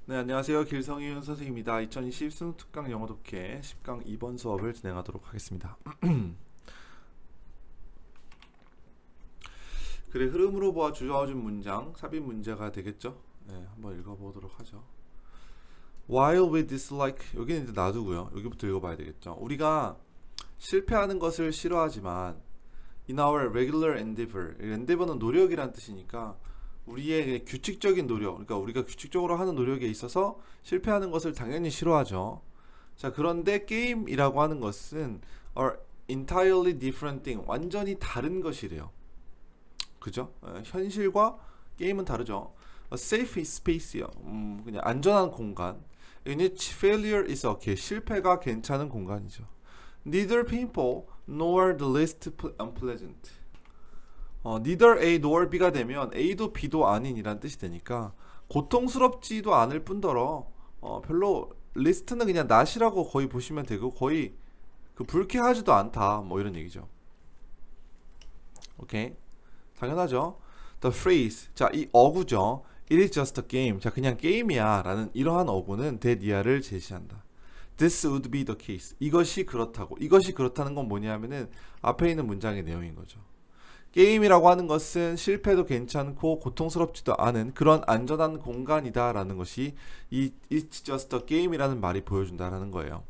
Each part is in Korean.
네, 안녕하세요. 길성윤 선생님입니다. 2020 수능특강 영어 독해 10강 2번 수업을 진행하도록 하겠습니다. 글의 흐름으로 보아 주어진 문장, 삽입 문제가 되겠죠? 네, 한번 읽어보도록 하죠. While we dislike, 여기는 이제 놔두고요. 여기부터 읽어봐야 되겠죠. 우리가 실패하는 것을 싫어하지만 in our regular endeavor, endeavor는 노력이란 뜻이니까 우리의 규칙적인 노력, 그러니까 우리가 규칙적으로 하는 노력에 있어서 실패하는 것을 당연히 싫어하죠. 자, 그런데 게임이라고 하는 것은 are entirely different thing, 완전히 다른 것이래요. 그죠? 현실과 게임은 다르죠. A safe space요. 그냥 안전한 공간. In which failure is okay. 실패가 괜찮은 공간이죠. Neither painful nor the least unpleasant. neither A nor B가 되면 A도 B도 아닌 이란 뜻이 되니까 고통스럽지도 않을 뿐더러 별로 리스트는 그냥 not이라고 거의 보시면 되고 거의 그 불쾌하지도 않다 뭐 이런 얘기죠. 오케이, 당연하죠. The phrase, 자, 이 어구죠. It is just a game. 자, 그냥 게임이야 라는 이러한 어구는 대니아를 제시한다. This would be the case. 이것이 그렇다고. 이것이 그렇다는 건 뭐냐면은 앞에 있는 문장의 내용인 거죠. 게임이라고 하는 것은 실패도 괜찮고 고통스럽지도 않은 그런 안전한 공간이다 라는 것이 이 It's just a game이라는 말이 보여준다라는 거예요.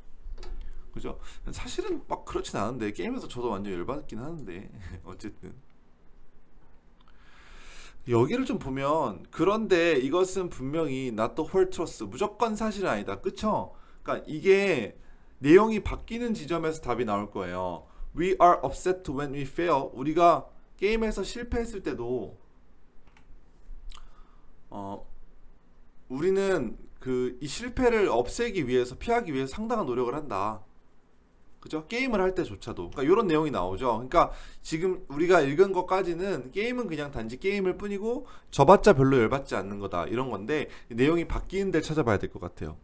그죠? 사실은 막 그렇진 않은데 게임에서 저도 완전 열받긴 하는데 어쨌든 여기를 좀 보면 그런데 이것은 분명히 not the whole truth, 무조건 사실은 아니다. 그쵸? 그러니까 이게 내용이 바뀌는 지점에서 답이 나올 거예요. We are upset when we fail. 우리가 게임에서 실패했을 때도 우리는 그 이 실패를 없애기 위해서 피하기 위해서 상당한 노력을 한다. 그죠? 게임을 할 때조차도. 그러니까 이런 내용이 나오죠. 그러니까 지금 우리가 읽은 것까지는 게임은 그냥 단지 게임일 뿐이고 져봤자 별로 열받지 않는 거다 이런 건데 내용이 바뀌는 데를 찾아봐야 될 것 같아요.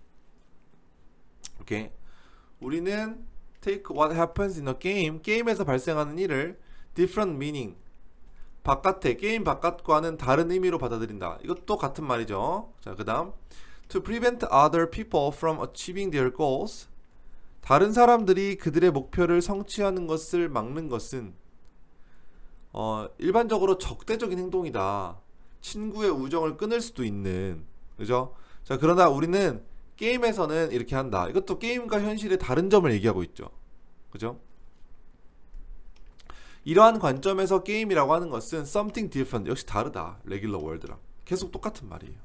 오케이. 우리는 take what happens in a game, 게임에서 발생하는 일을 different meaning, 바깥에 게임 바깥과는 다른 의미로 받아들인다. 이것도 같은 말이죠. 자, 그 다음 to prevent other people from achieving their goals, 다른 사람들이 그들의 목표를 성취하는 것을 막는 것은 일반적으로 적대적인 행동이다. 친구의 우정을 끊을 수도 있는, 그죠? 자, 그러나 우리는 게임에서는 이렇게 한다. 이것도 게임과 현실의 다른 점을 얘기하고 있죠. 그죠? 이러한 관점에서 게임이라고 하는 것은 something different, 역시 다르다. 레귤러 월드랑 계속 똑같은 말이에요.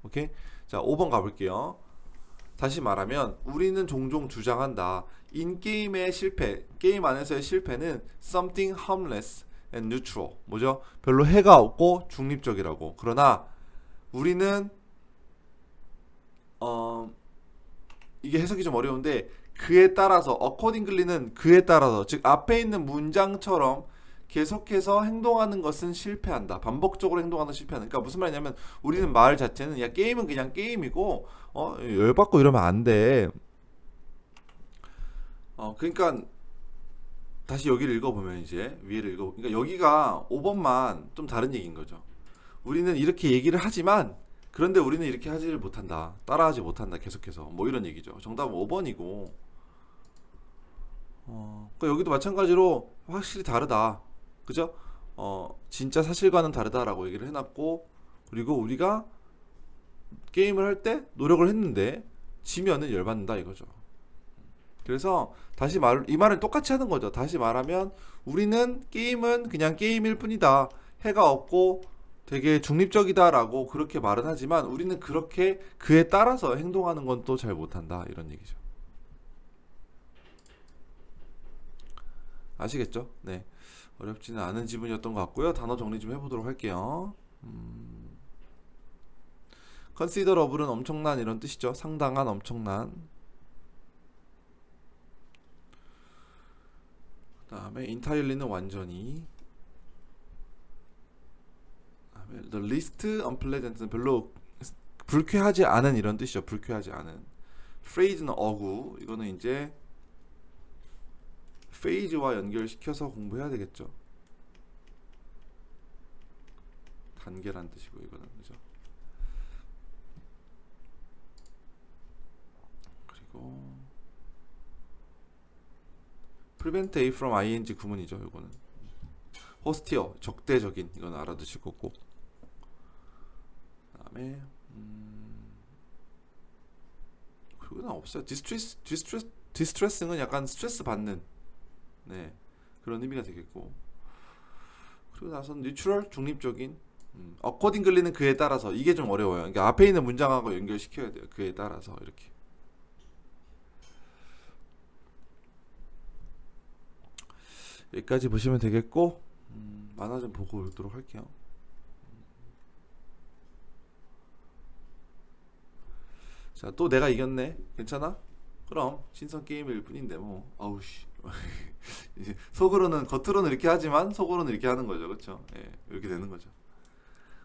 오케이? 자, 5번 가볼게요. 다시 말하면 우리는 종종 주장한다. 인게임의 실패, 게임 안에서의 실패는 something harmless and neutral, 뭐죠? 별로 해가 없고 중립적이라고. 그러나 우리는 이게 해석이 좀 어려운데 그에 따라서 accordingly는 그에 따라서, 즉 앞에 있는 문장처럼 계속해서 행동하는 것은 실패한다. 반복적으로 행동하는 실패한다. 그러니까 무슨 말이냐면 우리는 말 자체는 야 게임은 그냥 게임이고 열받고 이러면 안 돼. 그러니까 다시 여기를 읽어보면 이제 위에를 그러니까 여기가 5번만 좀 다른 얘기인 거죠. 우리는 이렇게 얘기를 하지만 그런데 우리는 이렇게 하지를 못한다. 따라하지 못한다. 계속해서 뭐 이런 얘기죠. 정답은 5번이고 그러니까 여기도 마찬가지로 확실히 다르다. 그죠? 진짜 사실과는 다르다라고 얘기를 해놨고, 그리고 우리가 게임을 할 때 노력을 했는데 지면은 열받는다 이거죠. 그래서 다시 이 말을 똑같이 하는 거죠. 다시 말하면 우리는 게임은 그냥 게임일 뿐이다. 해가 없고 되게 중립적이다라고 그렇게 말은 하지만 우리는 그렇게 그에 따라서 행동하는 건 또 잘 못한다 이런 얘기죠. 아시겠죠? 네. 어렵지는 않은 지문이었던 것 같고요. 단어 정리 좀 해보도록 할게요. considerable은 엄청난 이런 뜻이죠. 상당한, 엄청난. 그 다음에 entirely는 완전히. the least unpleasant는 별로 불쾌하지 않은 이런 뜻이죠. 불쾌하지 않은. phrase는 어구. 이거는 이제 페이즈와 연결시켜서 공부해야 되겠죠. 단계란 뜻이고 이거는, 그죠? 알아두시고 prevent A from ing 구문이죠. 이거는 호스티어 적대적인 이건 알아두시고 꼭. 그다음에 그건 없어요. 디스트레스는 약간 스트레스 받는 네 그런 의미가 되겠고. 그리고 나서는 뉴트럴 중립적인 어코딩글리는 그에 따라서 이게 좀 어려워요. 그러니까 앞에 있는 문장하고 연결시켜야 돼요. 그에 따라서 이렇게. 여기까지 보시면 되겠고 만화 좀 보고 오도록 할게요. 자, 또 내가 이겼네. 괜찮아? 그럼 신선 게임일 뿐인데 뭐. 아우씨. 속으로는 겉으로는 이렇게 하지만 속으로는 이렇게 하는 거죠. 그렇죠? 예, 이렇게 되는 거죠.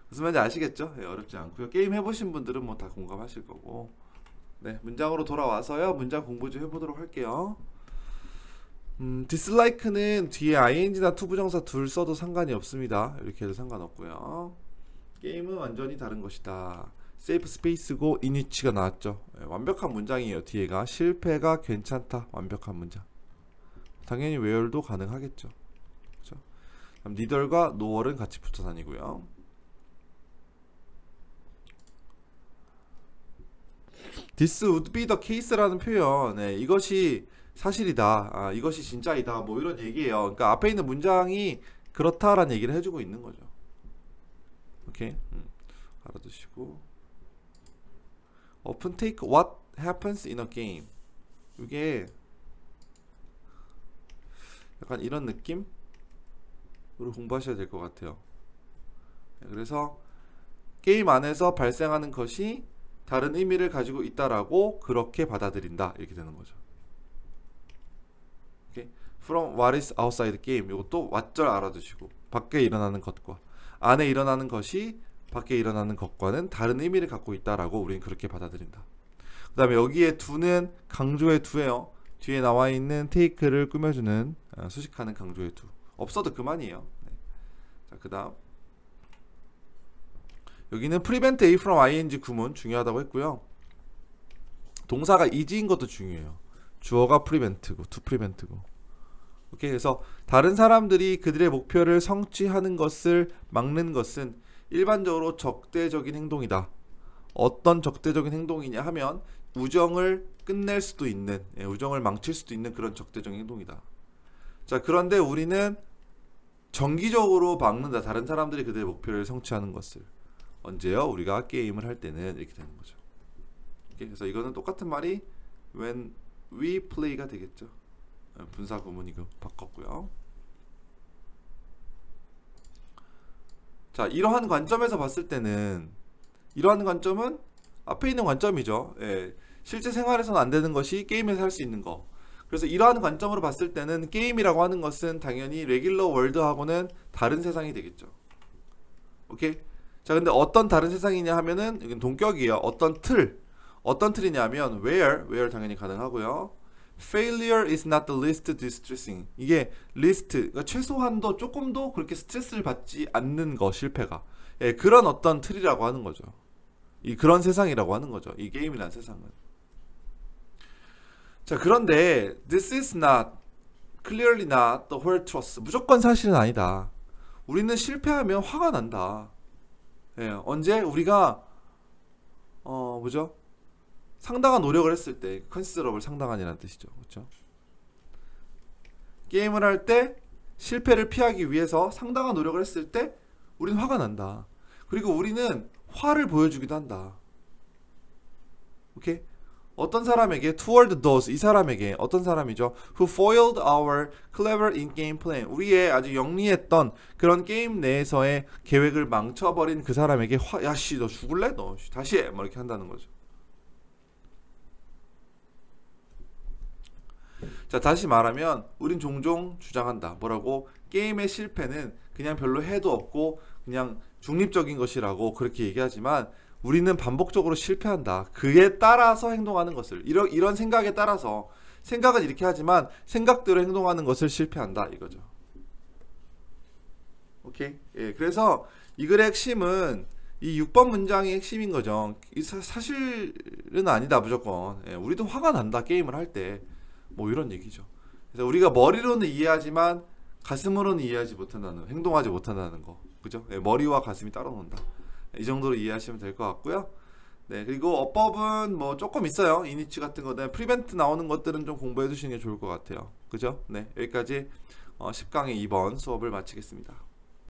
무슨 말인지 아시겠죠? 예, 어렵지 않고요. 게임 해보신 분들은 뭐 다 공감하실 거고. 네, 문장으로 돌아와서요. 문장 공부 좀 해보도록 할게요. dislike는 뒤에 ing나 투부정사 둘 써도 상관이 없습니다. 이렇게 해도 상관없고요. 게임은 완전히 다른 것이다. 세이프 스페이스고 인위치가 나왔죠. 네, 완벽한 문장이에요. 뒤에가 실패가 괜찮다. 완벽한 문장. 당연히 웨어도 가능하겠죠. 그렇죠? 그럼 니덜과 노월은 같이 붙어 다니고요. This would be the case라는 표현. 네, 이것이 사실이다. 아, 이것이 진짜이다. 뭐 이런 얘기예요. 그러니까 앞에 있는 문장이 그렇다라는 얘기를 해주고 있는 거죠. 오케이. 알아두시고. Often take what happens in a game. 이게 약간 이런 느낌으로 공부하셔야 될 것 같아요. 그래서 게임 안에서 발생하는 것이 다른 의미를 가지고 있다라고 그렇게 받아들인다. 이렇게 되는 거죠. 오케이. From what is outside the game. 이것도 왓절 알아두시고 밖에 일어나는 것과 안에 일어나는 것이 밖에 일어나는 것과는 다른 의미를 갖고 있다라고 우리는 그렇게 받아들인다. 그 다음에 여기에 두는 강조의 두예요. 뒤에 나와 있는 take를 꾸며주는 수식하는 강조의 두. 없어도 그만이에요. 네. 자, 그 다음 여기는 prevent A from ing 구문 중요하다고 했고요. 동사가 is인 것도 중요해요. 주어가 prevent고 to prevent고. 오케이. 그래서 다른 사람들이 그들의 목표를 성취하는 것을 막는 것은 일반적으로 적대적인 행동이다. 어떤 적대적인 행동이냐 하면 우정을 끝낼 수도 있는, 우정을 망칠 수도 있는 그런 적대적인 행동이다. 자, 그런데 우리는 정기적으로 막는다. 다른 사람들이 그들의 목표를 성취하는 것을. 언제요? 우리가 게임을 할 때는 이렇게 되는 거죠. 오케이? 그래서 이거는 똑같은 말이 when we play가 되겠죠. 분사 구문 이거 바꿨고요. 자, 이러한 관점에서 봤을 때는 이러한 관점은 앞에 있는 관점이죠. 예, 실제 생활에서는 안 되는 것이 게임에서 할 수 있는 거. 그래서 이러한 관점으로 봤을 때는 게임이라고 하는 것은 당연히 레귤러 월드하고는 다른 세상이 되겠죠. 오케이? 자, 근데 어떤 다른 세상이냐 하면은 이건 동격이에요. 어떤 틀이냐 하면 where 당연히 가능하고요. Failure is not the least distressing. 이게 least, 그러니까 최소한도 조금도 그렇게 스트레스를 받지 않는 거, 실패가. 예, 그런 어떤 틀이라고 하는 거죠. 그런 세상이라고 하는 거죠. 이 게임이라는 세상은. 자, 그런데 this is not, clearly not the whole truth. 무조건 사실은 아니다. 우리는 실패하면 화가 난다. 예, 언제 우리가 뭐죠? 상당한 노력을 했을 때, 컨시더러블 상당한이라는 뜻이죠. 그렇죠? 게임을 할 때 실패를 피하기 위해서 상당한 노력을 했을 때 우리는 화가 난다. 그리고 우리는 화를 보여주기도 한다. 오케이? 어떤 사람에게 toward those, 이 사람에게 어떤 사람이죠? who foiled our clever in-game plan. 우리의 아주 영리했던 그런 게임 내에서의 계획을 망쳐버린 그 사람에게 야씨 너 죽을래? 너 다시 해. 뭐 이렇게 한다는 거죠. 자, 다시 말하면 우린 종종 주장한다. 뭐라고? 게임의 실패는 그냥 별로 해도 없고 그냥 중립적인 것이라고 그렇게 얘기하지만 우리는 반복적으로 실패한다. 그에 따라서 행동하는 것을 이런 생각에 따라서 생각은 이렇게 하지만 생각대로 행동하는 것을 실패한다 이거죠. 오케이? 예, 그래서 이 글의 핵심은 이 6번 문장이 핵심인 거죠. 이 사실은 아니다 무조건. 예, 우리도 화가 난다 게임을 할 때. 뭐 이런 얘기죠. 그래서 우리가 머리로는 이해하지만 가슴으로는 이해하지 못한다는, 행동하지 못한다는 거. 그죠? 예, 머리와 가슴이 따로 논다. 이 정도로 이해하시면 될 것 같고요. 네, 그리고 어법은 뭐 조금 있어요. 이니치 같은 거는 프리벤트 나오는 것들은 좀 공부해 두시는 게 좋을 것 같아요. 그죠? 네, 여기까지 10강의 2번 수업을 마치겠습니다.